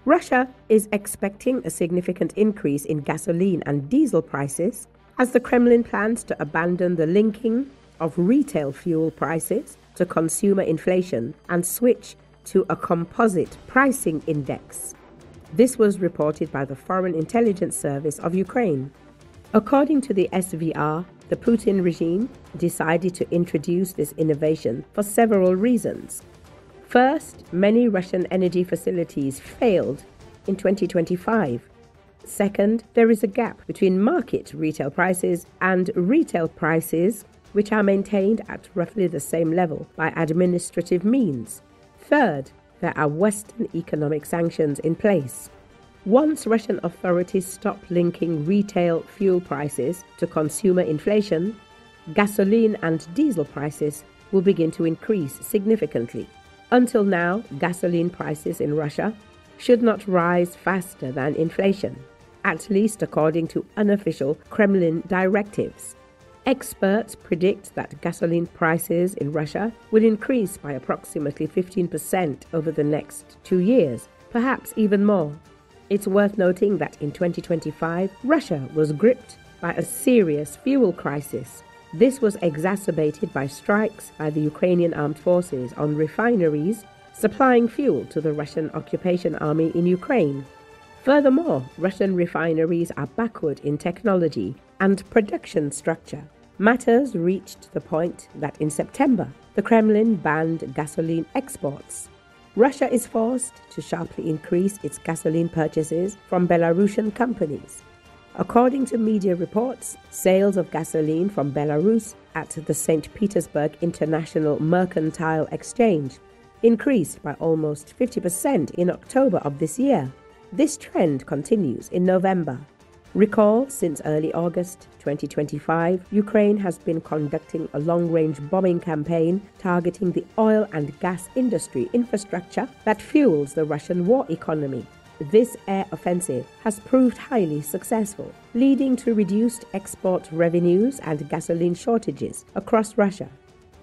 Russia is expecting a significant increase in gasoline and diesel prices as the Kremlin plans to abandon the linking of retail fuel prices to consumer inflation and switch to a composite pricing index. This was reported by the Foreign Intelligence Service of Ukraine. According to the SVR, the Putin regime decided to introduce this innovation for several reasons. First, many Russian energy facilities failed in 2025. Second, there is a gap between market retail prices and retail prices, which are maintained at roughly the same level by administrative means. Third, there are Western economic sanctions in place. Once Russian authorities stop linking retail fuel prices to consumer inflation, gasoline and diesel prices will begin to increase significantly. Until now, gasoline prices in Russia should not rise faster than inflation, at least according to unofficial Kremlin directives. Experts predict that gasoline prices in Russia will increase by approximately 15% over the next 2 years, perhaps even more. It's worth noting that in 2025, Russia was gripped by a serious fuel crisis. This was exacerbated by strikes by the Ukrainian Armed Forces on refineries supplying fuel to the Russian occupation army in Ukraine. Furthermore, Russian refineries are backward in technology and production structure. Matters reached the point that in September, the Kremlin banned gasoline exports. Russia is forced to sharply increase its gasoline purchases from Belarusian companies. According to media reports, sales of gasoline from Belarus at the St. Petersburg International Mercantile Exchange increased by almost 50% in October of this year. This trend continues in November. Recall, since early August 2025, Ukraine has been conducting a long-range bombing campaign targeting the oil and gas industry infrastructure that fuels the Russian war economy. This air offensive has proved highly successful, leading to reduced export revenues and gasoline shortages across Russia.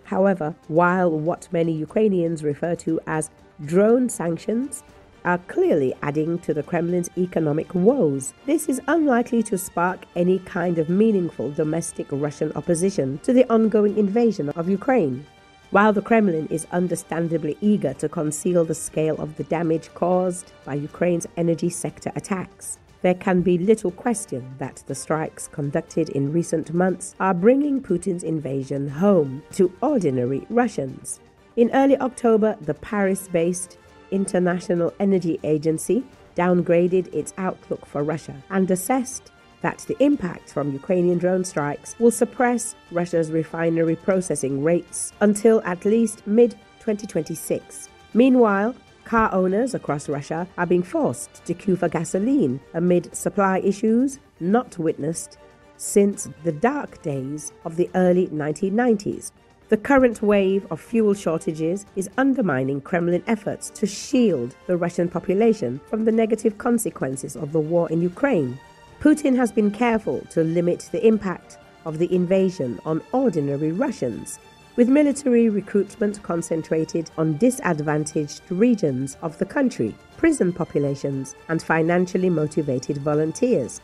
However, while what many Ukrainians refer to as drone sanctions are clearly adding to the Kremlin's economic woes, this is unlikely to spark any kind of meaningful domestic Russian opposition to the ongoing invasion of Ukraine. While the Kremlin is understandably eager to conceal the scale of the damage caused by Ukraine's energy sector attacks, there can be little question that the strikes conducted in recent months are bringing Putin's invasion home to ordinary Russians. In early October, the Paris-based International Energy Agency downgraded its outlook for Russia and assessed that the impact from Ukrainian drone strikes will suppress Russia's refinery processing rates until at least mid-2026. Meanwhile, car owners across Russia are being forced to queue for gasoline amid supply issues not witnessed since the dark days of the early 1990s. The current wave of fuel shortages is undermining Kremlin efforts to shield the Russian population from the negative consequences of the war in Ukraine. Putin has been careful to limit the impact of the invasion on ordinary Russians, with military recruitment concentrated on disadvantaged regions of the country, prison populations, and financially motivated volunteers.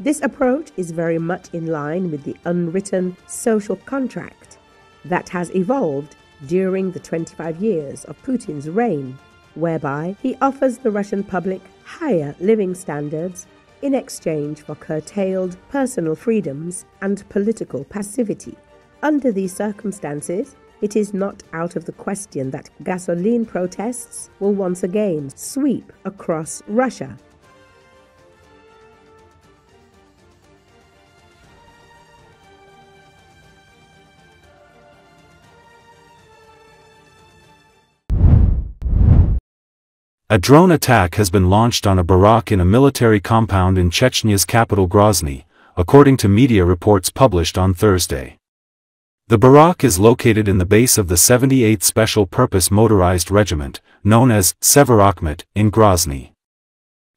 This approach is very much in line with the unwritten social contract that has evolved during the 25 years of Putin's reign, whereby he offers the Russian public higher living standards in exchange for curtailed personal freedoms and political passivity. Under these circumstances, it is not out of the question that gasoline protests will once again sweep across Russia. A drone attack has been launched on a barrack in a military compound in Chechnya's capital Grozny, according to media reports published on Thursday. The barrack is located in the base of the 78th Special Purpose Motorized Regiment, known as Severokhmet, in Grozny.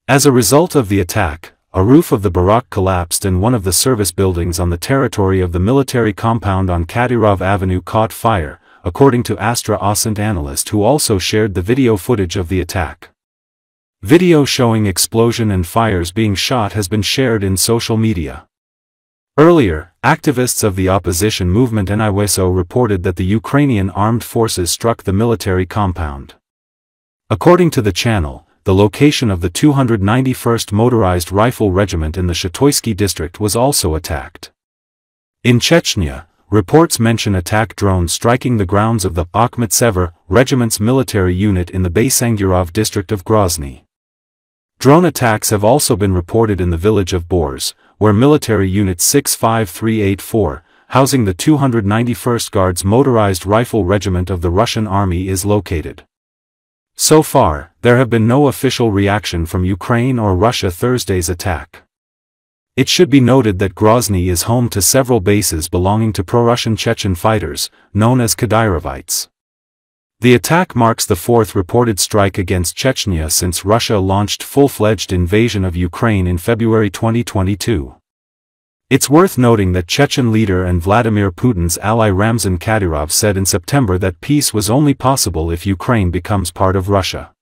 As a result of the attack, a roof of the barrack collapsed and one of the service buildings on the territory of the military compound on Kadirov Avenue caught fire, according to Astra Osint analyst who also shared the video footage of the attack. Video showing explosion and fires being shot has been shared in social media. Earlier, activists of the opposition movement NIWSO reported that the Ukrainian Armed Forces struck the military compound. According to the channel, the location of the 291st Motorized Rifle Regiment in the Shatoysky district was also attacked. In Chechnya, reports mention attack drones striking the grounds of the Akhmetsever regiment's military unit in the Baysangurov district of Grozny. Drone attacks have also been reported in the village of Bors, where military unit 65384, housing the 291st Guards Motorized Rifle Regiment of the Russian Army, is located. So far, there have been no official reaction from Ukraine or Russia Thursday's attack. It should be noted that Grozny is home to several bases belonging to pro-Russian Chechen fighters, known as Kadirovites. The attack marks the fourth reported strike against Chechnya since Russia launched full-fledged invasion of Ukraine in February 2022. It's worth noting that Chechen leader and Vladimir Putin's ally Ramzan Kadyrov said in September that peace was only possible if Ukraine becomes part of Russia.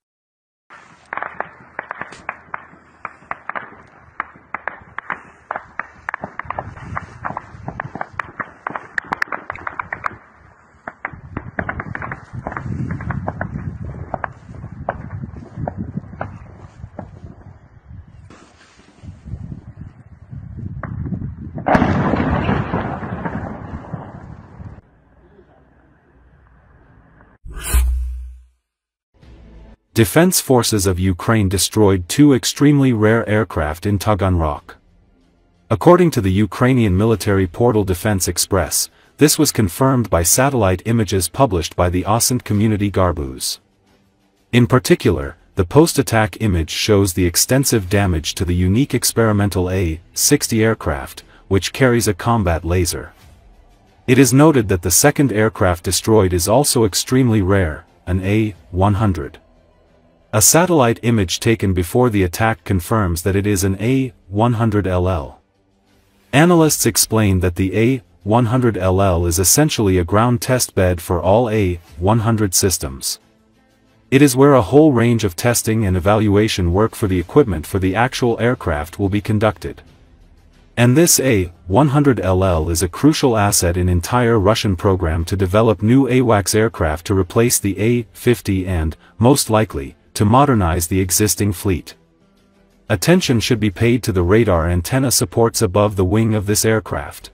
Defense forces of Ukraine destroyed two extremely rare aircraft in Taganrog. According to the Ukrainian military portal Defense Express, this was confirmed by satellite images published by the OSINT community Garbuz. In particular, the post-attack image shows the extensive damage to the unique experimental A-60 aircraft, which carries a combat laser. It is noted that the second aircraft destroyed is also extremely rare, an A-100. A satellite image taken before the attack confirms that it is an A-100LL. Analysts explain that the A-100LL is essentially a ground test bed for all A-100 systems. It is where a whole range of testing and evaluation work for the equipment for the actual aircraft will be conducted. And this A-100LL is a crucial asset in entire Russian program to develop new AWACS aircraft to replace the A-50 and, most likely, to modernize the existing fleet. Attention should be paid to the radar antenna supports above the wing of this aircraft.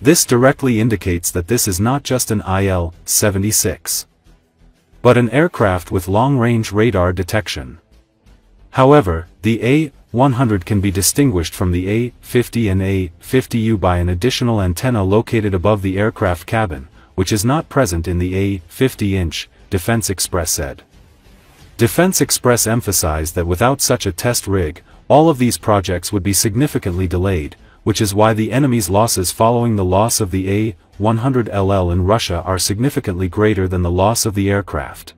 This directly indicates that this is not just an IL-76, but an aircraft with long-range radar detection. However, the A-100 can be distinguished from the A-50 and A-50U by an additional antenna located above the aircraft cabin, which is not present in the A-50-inch, Defense Express said. Defense Express emphasized that without such a test rig, all of these projects would be significantly delayed, which is why the enemy's losses following the loss of the A-100LL in Russia are significantly greater than the loss of the aircraft.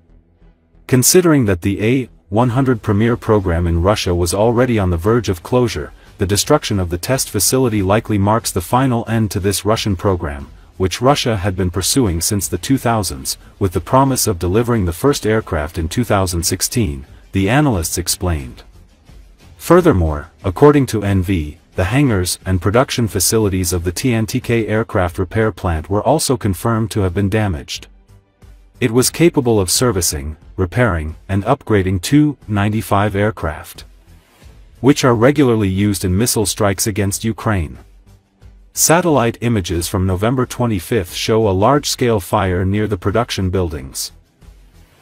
Considering that the A-100 Premier program in Russia was already on the verge of closure, the destruction of the test facility likely marks the final end to this Russian program, which Russia had been pursuing since the 2000s, with the promise of delivering the first aircraft in 2016, the analysts explained. Furthermore, according to NV, the hangars and production facilities of the TNTK aircraft repair plant were also confirmed to have been damaged. It was capable of servicing, repairing, and upgrading Tu-95 aircraft, which are regularly used in missile strikes against Ukraine. Satellite images from November 25 show a large-scale fire near the production buildings.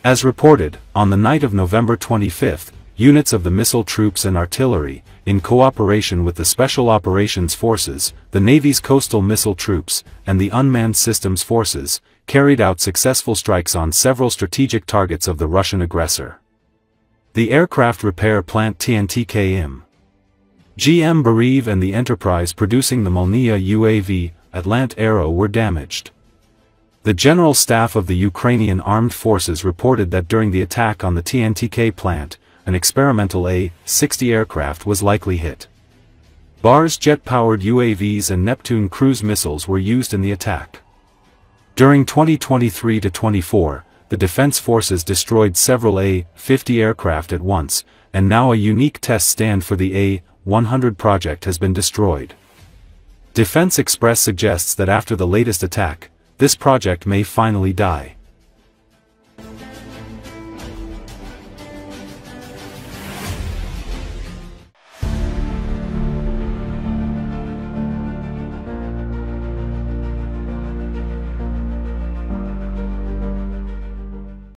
As reported, on the night of November 25, units of the missile troops and artillery, in cooperation with the Special Operations Forces, the Navy's Coastal Missile Troops, and the Unmanned Systems Forces, carried out successful strikes on several strategic targets of the Russian aggressor. The aircraft repair plant TNTK-Im. GM Beriv and the enterprise producing the Molniya UAV, Atlant Arrow were damaged. The General Staff of the Ukrainian Armed Forces reported that during the attack on the TNTK plant, an experimental A-60 aircraft was likely hit. Bars jet-powered UAVs and Neptune cruise missiles were used in the attack. During 2023-24, the Defense Forces destroyed several A-50 aircraft at once, and now a unique test stand for the A-100 project has been destroyed. Defense Express suggests that after the latest attack, this project may finally die.